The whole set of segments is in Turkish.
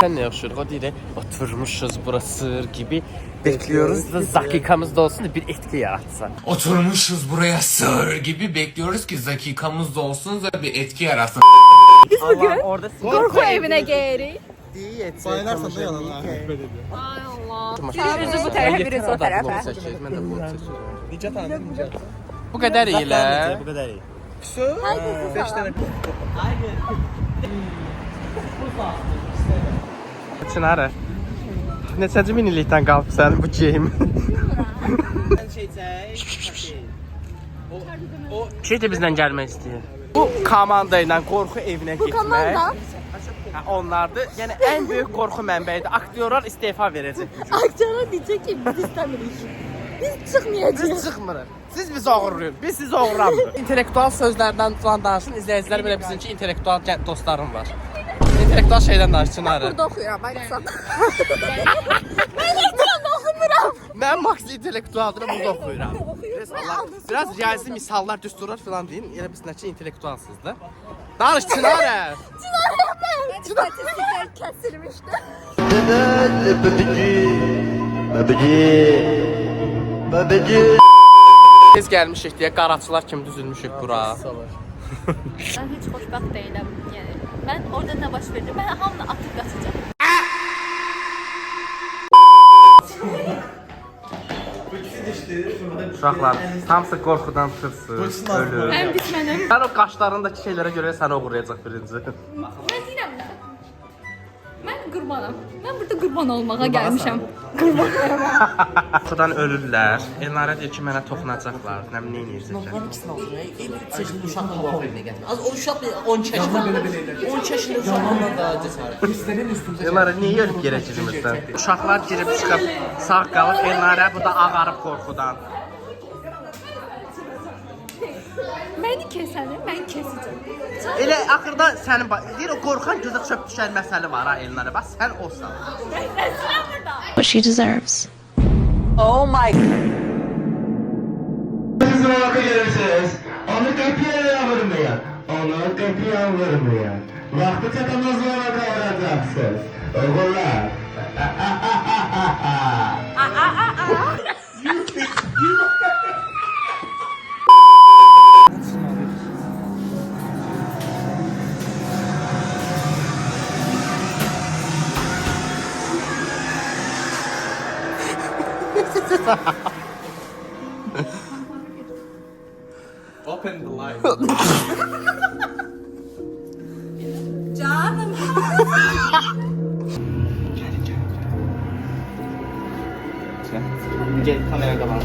Sen ne yaşıyoruz? O değil, oturmuşuz burası gibi bekliyoruz da dakikamız da olsun da bir etki yaratsın. Oturmuşuz buraya sığır gibi bekliyoruz ki dakikamız da olsun da bir etki yaratsın. Biz bugün korku evine gelirik. Bayılarsan da yalan ha. Ay Allah. Sen üzü bu tarafa, birisi o tarafa. Ben de bunu seçiyorum. Nicat hanım, Nicat. Bu kadar iyi la. Bu kadar iyi. Herkesi 5 tane. Çınarı. Neçənci minilikdən qalıb sənin bu geyim? Şey de bizden gelmek istiyor. Bu komanda ile korku evine gitmek. Bu komanda? Onlardır. Yani en büyük korku mənbəyidir. Aktyorlar istifa verecek. Aktörler diyecek ki biz istemirik. Biz çıkmayacağız. Biz çıkmırıq. Siz bizi oğurlayın. Biz sizi oğurlamırıq. İntellektual sözlerden falan danışın. İzleyiciler böyle bizimki intellektual dostlarım var. İntellektual şeyden danış Çınarı. Burada okuyorum ben kısa. Ben ekstranda okumuram. Ben max intellektualdır, burada oxuyuram. Biraz riyazi misallar, düsturlar falan deyin. Elə biz nəçə intellektualsızdır. Danış Çınarı. İstatistikler kesilmişti. Biz gəlmişik deyə qaraçılar kimi düzülmüşük bura. Ben hiç xoşbəxt deyiləm. Yəni mən orada nə baş verdi? Mən hamını atıb qaçacağam. Uşaqlar, hamısı qorxudan tırsın, ölür. Ən pis mənəm. Sən o qaşlarındakı şeylərə görə səni uğurlayacaq birinci. Mən deyirəm də. Mən qurbanam. Mən burada qurban olmağa gəlmişəm. Qorxudan ölürlər. Elnara deyir ki, mənə toxunacaqlar. Nə bilim, nə edirsən? Onların ikisini alır. Ev seçili uşaq hava evinə gətirmir. Az o uşaq 12 yaşında belə 12 yaşında uşaqlarla da cəsarət. Elnara niyə ölüb yerə girmirsən? Uşaqlar girib çıxıb sağ qalıb, Elnara bu da ağarıb qorxudan. Məni kəsəni mən kəsəcəm. Elə axırda sənin deyir o qorxan gözə çöp düşən məsələ var ha Elnara. Bax sən olsan. What she deserves. Oh my. Siz vakı görürsünüz. Onu kapıya vurmayan. Onu kapıya vurmayan. Vakti çatamaz sonra kavrayacaksınız. Oğullar. Open the light. Canım. Gel kameraya kapan.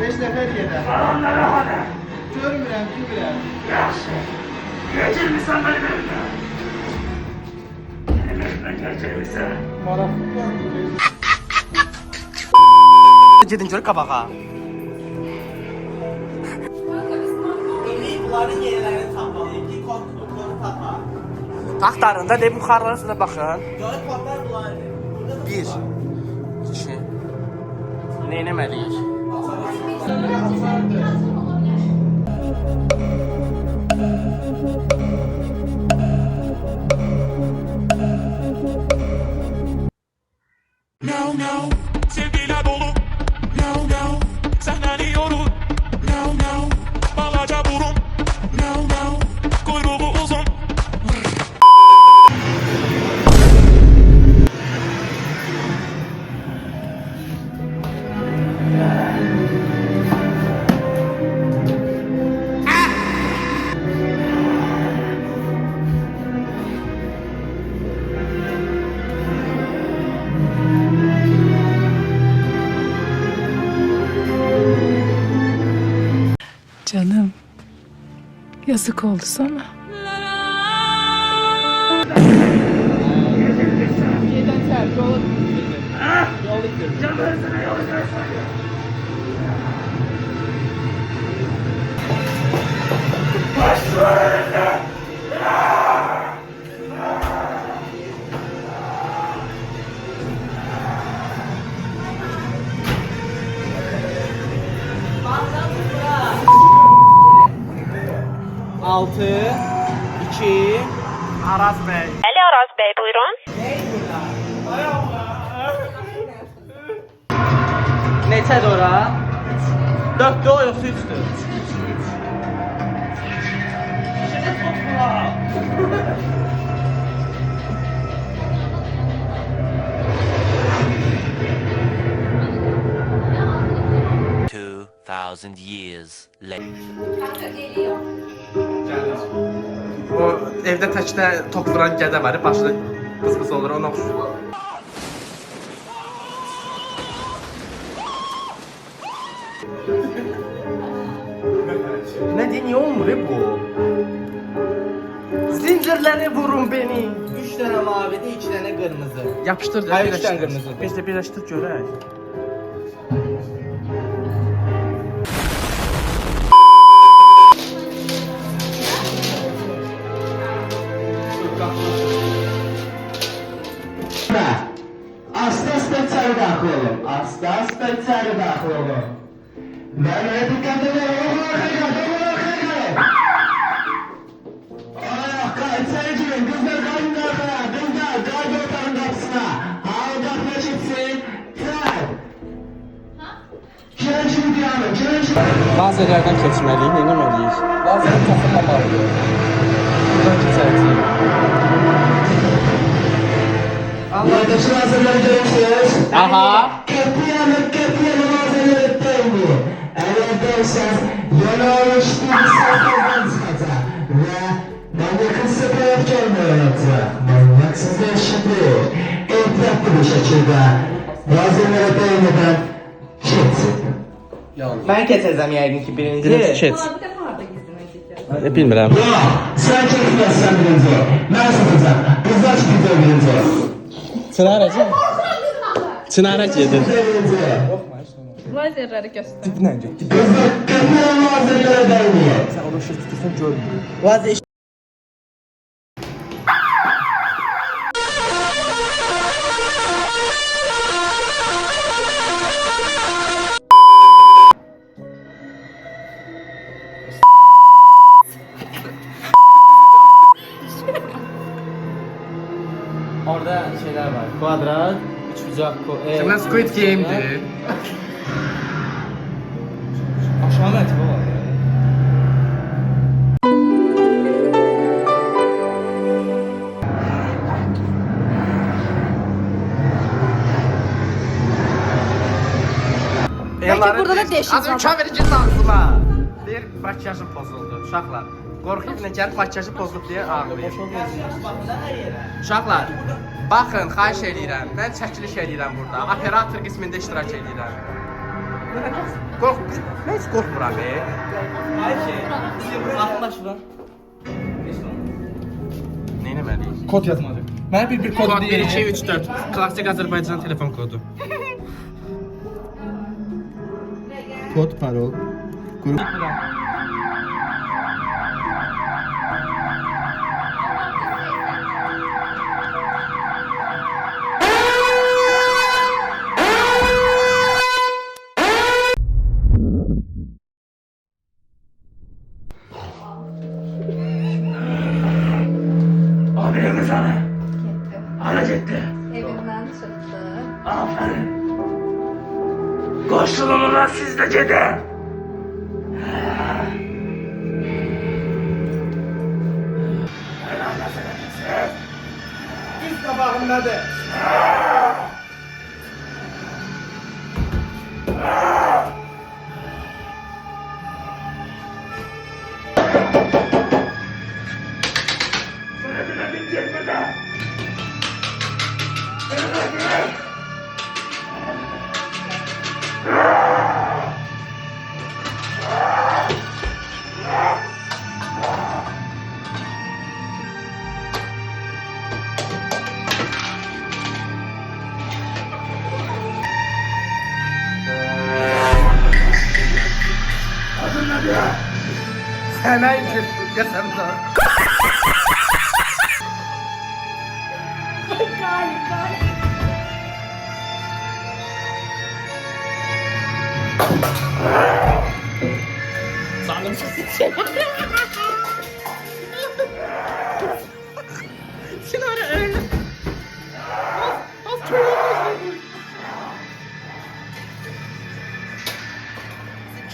Beş nefer yeder. Görmürəm, bilmirəm. Gedin gör qabağa. Bunların yerlərini tapmalıyıq ki, korkutduqları tapar. Taxtarında de buxarlara sizə baxın. Görüb korklar bunlar. 1 2 Nə etməliyik? No no, sevgiler dolu. No no, senden iyi olur. No no, balaca burun. No no, kuyruğu uzun. Canım. Yazık oldu sana. 6, 2, Araz Bey. Ali Araz Bey buyurun. neçədir ora? 4'dür o yoxsa 3'dür? O evdə təkdə tok vuran gədə var, başında qız olur, ona oxşur. Ne diye niye olmur bu? Zincirleri vurun beni. 3 dənə mavidir, 2 dənə qırmızı. Yapıştır. Hayır, 3 dənə qırmızı. Biz de birleştir görək. Asta içeri daxil olun. Asta içeri daxil olun. Mənə diqqət edin. Oğul arkaya. İçeri girin. Kızlar qayın daxila. Kızlar qayın otağın qapısına. Halı qapına çıksın. Tək. Kirin kimi diyanım. Kirin kimi. Lazerlerden keçməliyik, nə etməliyik? Lazeri toxunmamalıyıq. Buradan keçəcəyik. Yardımcı lazerleri görürsünüz. Aha. Katiyen lazerleri ettirdi. Eğer derseniz yeni olmuş bir sayfadan çıkacak. Ve manyakın sebep gelmeye olacak. Manyak size eşittir. Etraflı bir şekilde lazerlere değmeden geçsin. Mən keçəcəm yəqin ki birinci. Keç. Bilmirəm. Ya sen çekmezsen birinci. Ben satacağım. Kızlar çıkacak birinci. Çınaracı. Çınaracı yedin. Birinci. Lazerləri göstər. Kızlar katiyen lazerlere değmiyor. Orada şeyler var. Kvadrat, üçbucak, Şimdi Squid Game'dir. Aşağı mərtəbə var ya. Belki burada da değişik Az önce verici ağzıma. Deyir, makyajım pozuldu. Uşaqlar. Qorxub nə gəlib makyajı pozulub deyə ağlayır. Uşaqlar, baxın, xahiş edirəm. Mən çəkiliş edirəm burada. Operator qismində iştirak edirəm. Mən heç qorxmuram. Ayşe, uzaqlaşma. Nə etməliyik? Kod yazmadı. Mənə bir kod Kod 1 2 3 4. Klassik Azərbaycan telefon kodu. Kod, parol. Abinin kızanı. Ana gitti. Evindən çıxdı. Aferin. Koşun onunla siz de gidin. Üst qabağındadır. Sənə qəsəm də. Sanırım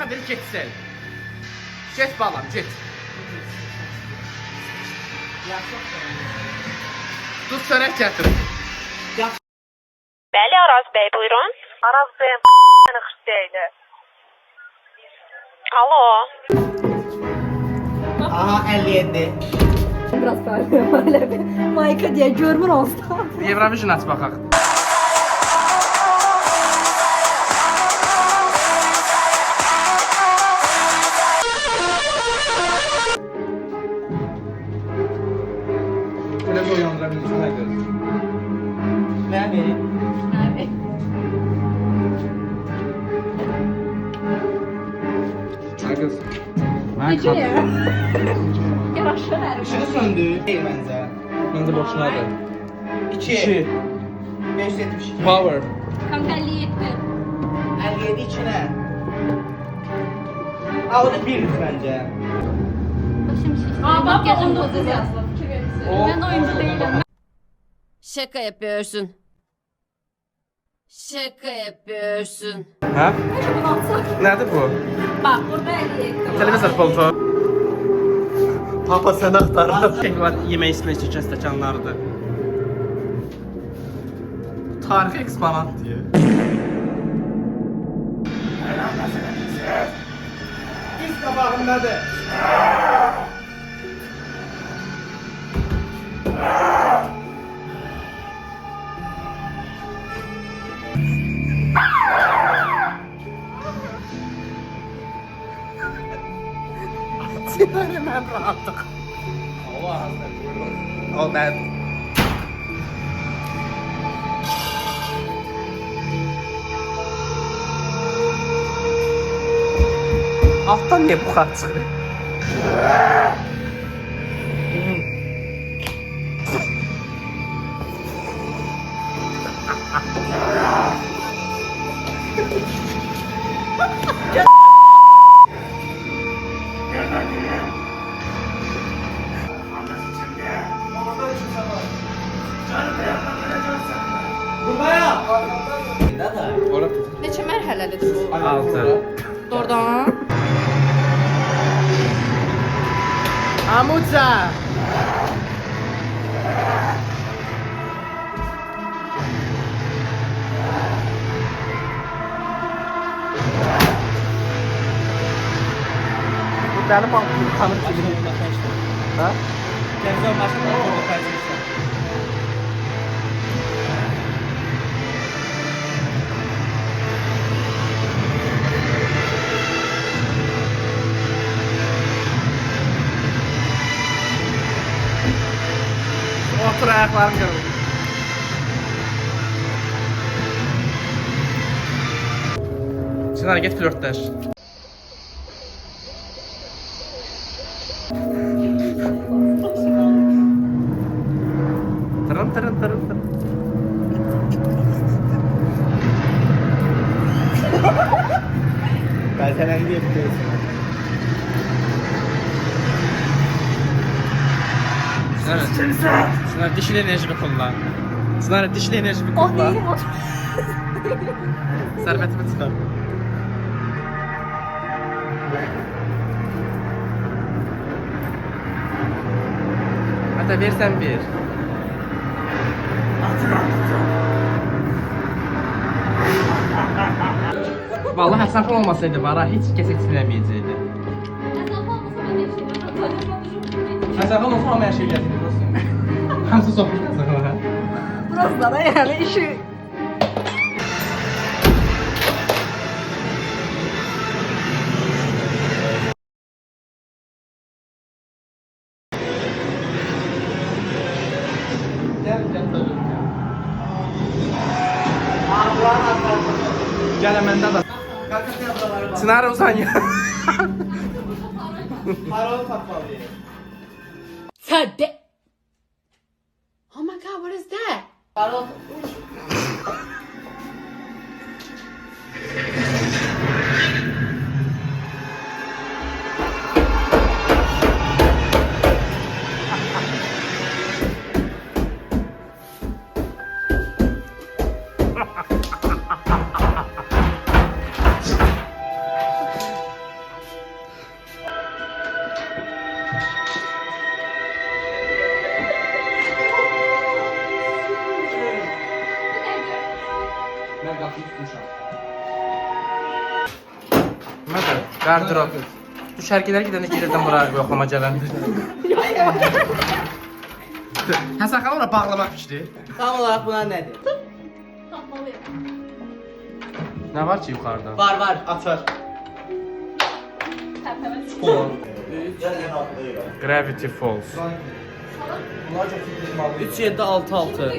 bana ver getsən. Get balam, get. Dur çörək gətir. Bəli, Araz bəy, buyurun. Araz bəyəm xüstəydi. Alo. Aha 57. Biraz fərqli öyle bir Mayka diye görmür olsa. Eurovision aç baxaq. Biraz uyandıra bilirsən, nə görürsən? Ne vereyim? Nə qız? Işığı söndü. Değil bence. Məncə boşunadır. 2. 572. Power. Kanka 57. 57 içine. Aa o da 1 bence. Başım şişti. Makyajım bozuldu. Ben oyuncu değilim. Şaka yapıyorsun. Şaka yapıyorsun. Hə? Nədir bu? Bak burada 57. Televizor koltuğu. Papa sen aktar. Şey var, yemək içmək üçün stəkanlardır. Tarixi eksponat diyor. Üst qabağındadır. Sinirəm artıq. Allah Allah. O ben. Alttan niye buxar çıxır? Neçə mərhələlidir bu? 6. Doğrudan. Amuca. Bu benim kanım çizim. Ha? Televizyon başında orada tercihler. Otur ayaklarım kırıldı. Çınar git flörtleş. Tırın tırın tırın tırın. Ben senden diye biliyorsun. Çınar dişli enerji bir kullan. Çınar dişli enerji bir kullan. Servetimi çıkar. Hatta versen bir. Vallahi Həsən olmasaydı var ha, hiç kesin silemeyecekti. Həsən olsa ama her şey geldi. Hamısı sohbet kazanır. Burası da yani işi. Gel hemen de. Çınar uzan ya. Parol kapalı. Sade. Oh my god, what is that? Parol. qapını tutmuşam. Nədir? Qardırob. Düşərgələr gidəndə girirdim bura yoxlama gələndə. Həsən xanım ora bağlamaq fikri. Tam olaraq buna nədir? Tapmalıyım. Nə var ki yuxarıda? Var, açar. Təpəmə Gravity Falls. 3766.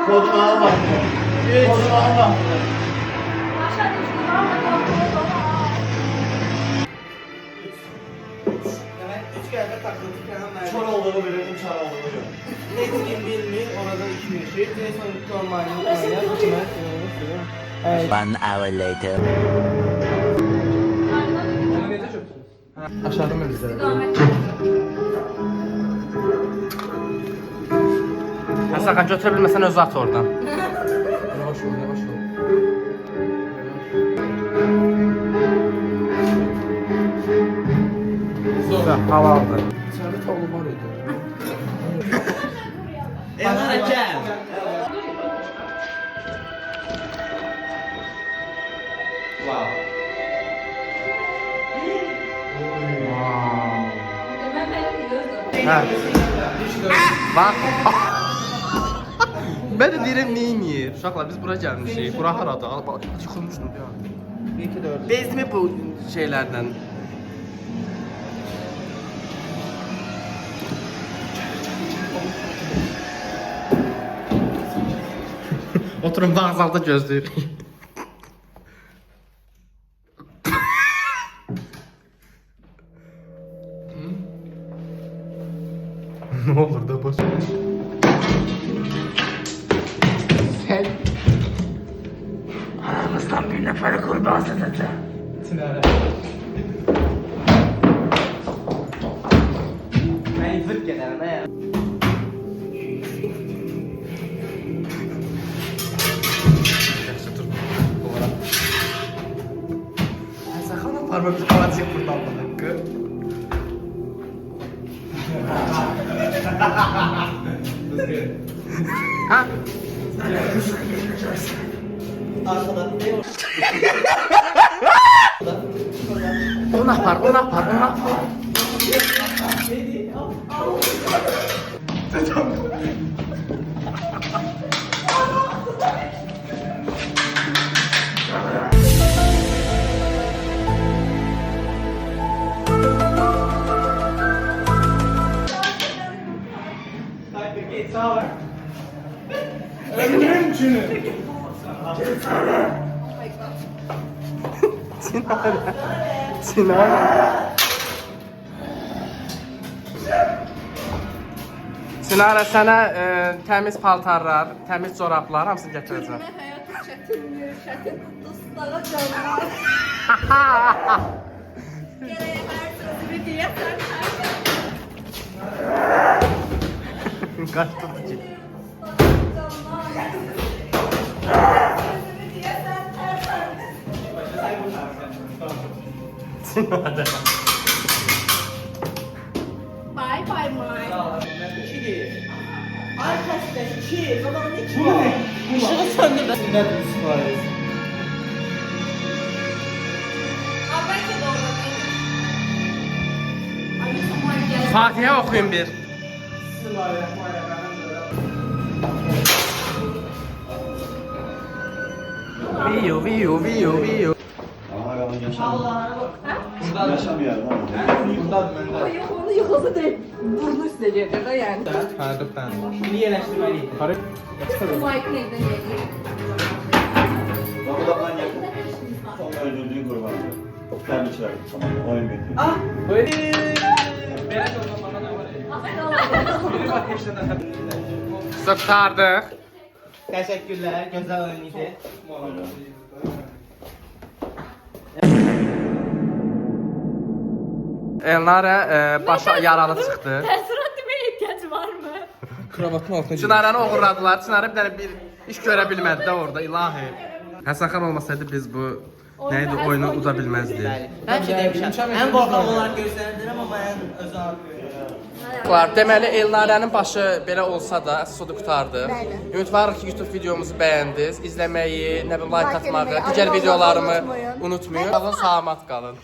Koduna bak. Koduna bak. Çar olduğunu bilirdim, çar olduğunu yok. Netkin bilmiyor, orada 2000 şey. Jason normalini One hour later. Aşağıda mı bizə? Həsən xan götürə bilməsən özü at oradan. Yavaş ol, yavaş ol. Sonra halaldır. İçəri tavlu var idi. Elnara gəl. Wow. Hə. Bax. Mən də deyirəm neyinir? Uşaqlar biz bura gəlmişik. Bura harada? Yıxılmışdım ya. 2-4. Bezmi bu şeylərdən. Oturun bağzalda gözləyirik. Ne olur da boş. Sen aramızdan bir neferi kurban satacağım. Ben zırt gelirim he. Sakın aparma bir kalacak buradan bu hakkı. Ha? Arkadan Onu yapar, onu yapar, onu yapar. Sinara sənə təmiz paltarlar, təmiz corablar hamısını gətirəcəm. Həyat çətindir, çətin dostlara canlar. Gərək hər sözünü deyəsən, Qaç tutdu ki. Sinara. Bye bye Mike. Arkadaşlar 2. Babam ne ki? Işığı söndür. Ne sipariş? Belki de orada. Ay Samuel gel. Fatiha oxuyun bir. Viyo, viyo, viyo, viyo. Yaşam bir yer. Yok onu yıkıldı değil. Burnu isteyecek yani. Hərdən. Şimdi yerleştirmeliyim. Mike'ın evden geliyor. Kapıdan yakın. Son öldürdüğün kurban. Termişler. Tamam. Oyun bekliyor. Ah! Böyle. Sıxtardıq. Teşekkürler. Güzel oyunuydu. Elnara başı yaralı çıxdı. Təəssürat deməyə ehtiyac varmı? Kravatın altına Çınarəni oğurladılar. Çınarı bir dənə bir iş görə bilmədi də orada ilahi. Həsən xan olmasaydı biz bu neydi oyunu uda bilməzdik. Belki demişəm. En korkan olarak gösterildim ama en özel. Deməli Elnarənin başı belə olsa da əsas odu qurtardı. Ümidvarıq ki YouTube videomuzu bəyəndiniz. İzləməyi, nə bilim like atmağı, digər videolarımı unutmayın. Qalın, salamat qalın.